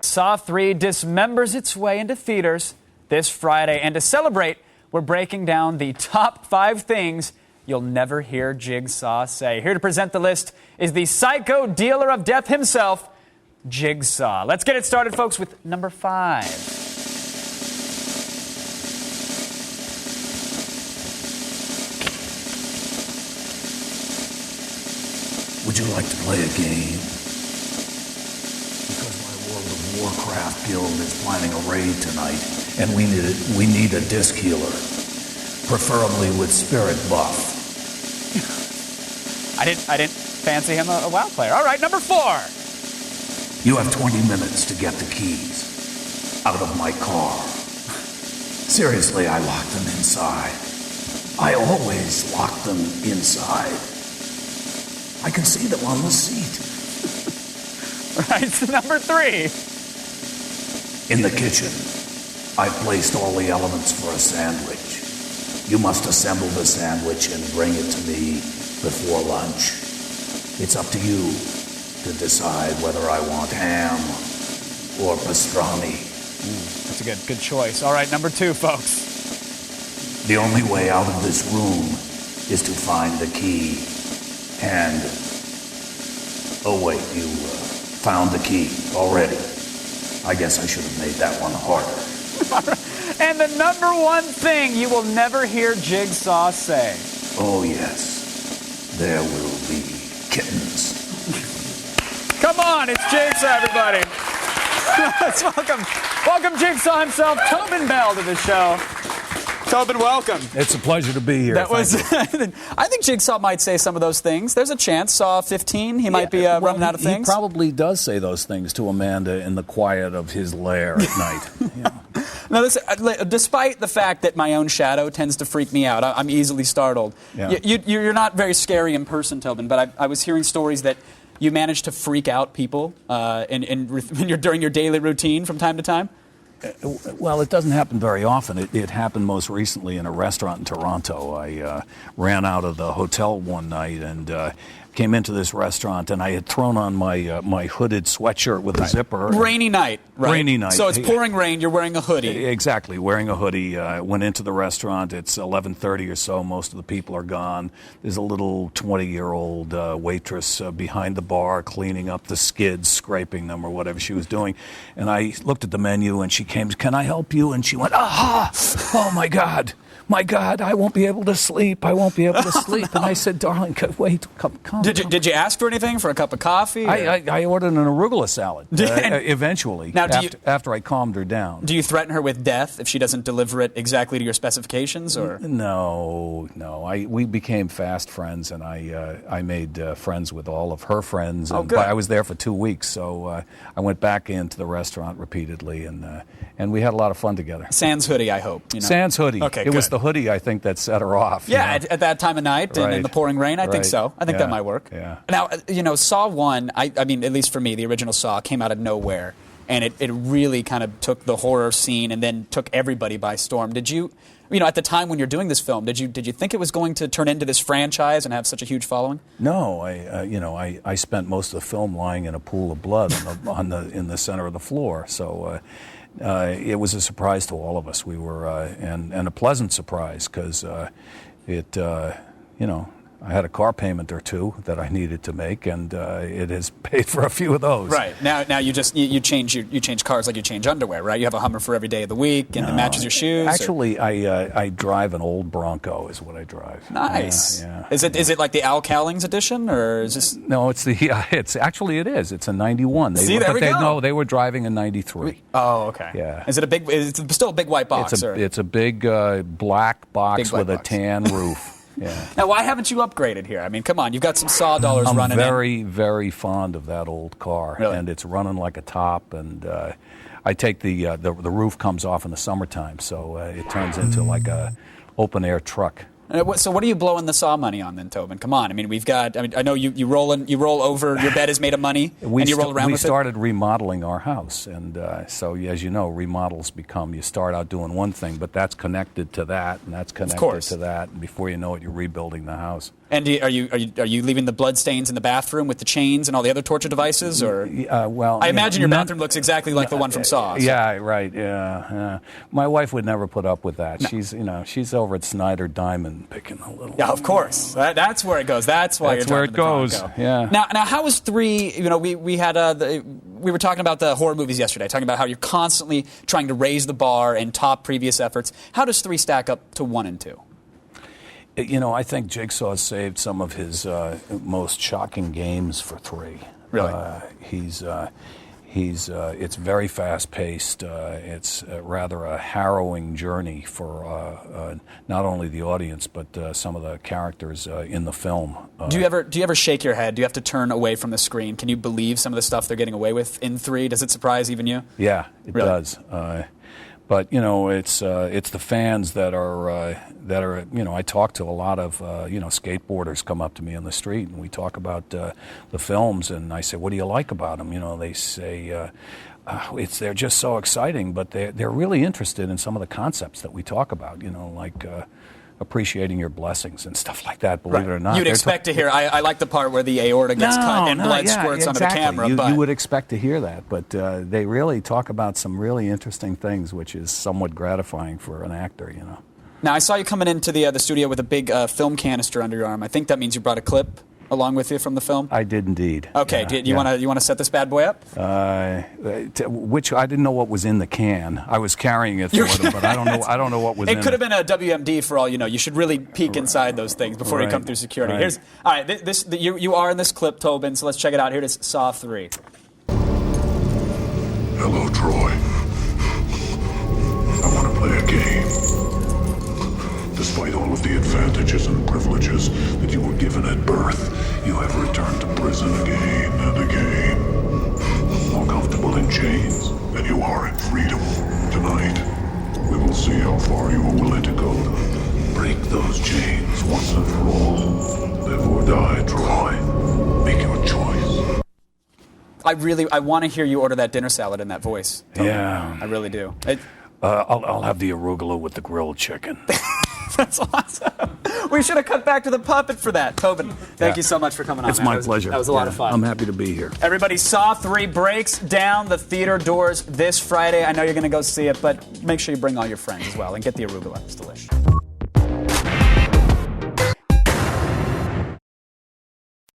Saw 3 dismembers its way into theaters this Friday. And to celebrate, we're breaking down the top 5 things you'll never hear Jigsaw say. Here to present the list is the psycho dealer of death himself, Jigsaw. Let's get it started, folks, with number 5. Would you like to play a game? Because my World of Warcraft guild is planning a raid tonight, and we need a disc healer, preferably with spirit buff. I didn't fancy him a WoW player. All right, number 4. You have 20 minutes to get the keys out of my car. Seriously, I locked them inside. I always lock them inside. I can see them on the seat. Right, so number 3. In the kitchen, I've placed all the elements for a sandwich. You must assemble the sandwich and bring it to me before lunch. It's up to you to decide whether I want ham or pastrami. That's a good choice. All right, number 2, folks. The only way out of this room is to find the key. And, oh wait, you found the key already. I guess I should have made that one harder. And the number 1 thing you will never hear Jigsaw say. Oh yes, there will be kittens. Come on, it's Jigsaw, everybody. Let's welcome Jigsaw himself, Tobin Bell, to the show. Tobin, welcome. It's a pleasure to be here. That was. I think Jigsaw might say some of those things. There's a chance. Saw 15. He might be running out of things. He probably does say those things to Amanda in the quiet of his lair at night. Yeah. Now, listen, despite the fact that my own shadow tends to freak me out, I'm easily startled. Yeah. You're not very scary in person, Tobin, but I was hearing stories that you managed to freak out people during your daily routine from time to time. Well, it doesn't happen very often. It happened most recently in a restaurant in Toronto. I ran out of the hotel one night and came into this restaurant, and I had thrown on my hooded sweatshirt with a zipper. Rainy night, right? Rainy night. So it's pouring rain. You're wearing a hoodie. Exactly, wearing a hoodie. Went into the restaurant. It's 11:30 or so. Most of the people are gone. There's a little 20-year-old waitress behind the bar cleaning up the skids, scraping them or whatever she was doing. And I looked at the menu, and she came, "Can I help you?" And she went, "Aha! Oh, my God. My God, I won't be able to sleep. I won't be able to sleep." No. And I said, "Darling, wait, come." Did you ask for anything, for a cup of coffee? I ordered an arugula salad eventually. Now, after I calmed her down. Do you threaten her with death if she doesn't deliver it exactly to your specifications, or? No. We became fast friends, and I made friends with all of her friends. And good. I was there for 2 weeks, so I went back into the restaurant repeatedly, and we had a lot of fun together. Sans hoodie, I hope. You know? Sans hoodie. Okay, it good. was the hoodie, I think, that set her off. Yeah, at that time of night and in the pouring rain, I think Right. so. I think that might work. Yeah. Now, Saw 1, I mean, at least for me, the original Saw came out of nowhere, and it really kind of took the horror scene and then took everybody by storm. Did you, at the time when you're doing this film, did you think it was going to turn into this franchise and have such a huge following? No, I spent most of the film lying in a pool of blood in the center of the floor, so. It was a surprise to all of us. We were, and a pleasant surprise, because I had a car payment or two that I needed to make, and it has paid for a few of those. Right. Now you change cars like you change underwear, right? You have a Hummer for every day of the week, and it matches your shoes. Actually, I drive an old Bronco is what I drive. Nice. Yeah. Is it like the Al Cowlings edition, or is this? No, it is. It's a 91. See, there we go. No, they were driving a 93. Oh, okay. Yeah. Is it still a big white box? It's a big black box with a tan roof. Yeah. Now, why haven't you upgraded here? I mean, come on, you've got some Saw dollars running in. I'm very, very fond of that old car, really? And it's running like a top. And I take the roof comes off in the summertime, so it turns into like a open air truck So what are you blowing the Saw money on then, Tobin? Come on. I mean, we've got. I mean, I know you roll over. Your bed is made of money, and you roll around with it. We started remodeling our house, and so as you know, remodels become. You start out doing one thing, but that's connected to that, and that's connected to that, and before you know it, you're rebuilding the house. And are you leaving the blood stains in the bathroom with the chains and all the other torture devices, or? Well, I imagine your bathroom looks exactly like the one from Saw. So. Yeah, right. Yeah, my wife would never put up with that. No. She's over at Snyder Diamond picking a little. Yeah, of course. That's where it goes. That's why that's where it goes. Yeah. Now, how was 3? You know, we were talking about the horror movies yesterday, talking about how you're constantly trying to raise the bar and top previous efforts. How does 3 stack up to 1 and 2? You know, I think Jigsaw saved some of his most shocking games for 3. Really? It's very fast-paced. It's rather a harrowing journey for not only the audience but some of the characters in the film. Do you ever shake your head? Do you have to turn away from the screen? Can you believe some of the stuff they're getting away with in 3? Does it surprise even you? Yeah, it does. But you know, it's the fans that are you know, I talk to a lot of you know, skateboarders come up to me on the street and we talk about the films, and I say, what do you like about them? You know, they say they're just so exciting, but they're really interested in some of the concepts that we talk about. You know, like appreciating your blessings and stuff like that, believe it or not. You'd expect to hear, I like the part where the aorta gets cut and blood squirts onto the camera. You would expect to hear that, but they really talk about some really interesting things, which is somewhat gratifying for an actor, you know. Now, I saw you coming into the studio with a big film canister under your arm. I think that means you brought a clip along with you from the film? I did indeed. Okay, you want to set this bad boy up? Which I didn't know what was in the can. I was carrying it for them, but I don't know what was in it. It could have been a WMD for all you know. You should really peek inside those things before you come through security. Right. All right, you are in this clip, Tobin, so let's check it out. Here it is, Saw 3. Hello, Troy. I want to play a game. Despite all of the advantages and privileges that you were given at birth, you have returned to prison again and again. More comfortable in chains than you are in freedom. Tonight, we will see how far you are willing to go. Break those chains once and for all. Live or die, Troy. Make your choice. I want to hear you order that dinner salad in that voice, Tobin. Yeah. I really do. I'll have the arugula with the grilled chicken. That's awesome. We should have cut back to the puppet for that. Tobin, thank you so much for coming on. It's my pleasure. That was a lot of fun. I'm happy to be here. Everybody, Saw 3 breaks down the theater doors this Friday. I know you're going to go see it, but make sure you bring all your friends as well and get the arugula. It's delicious.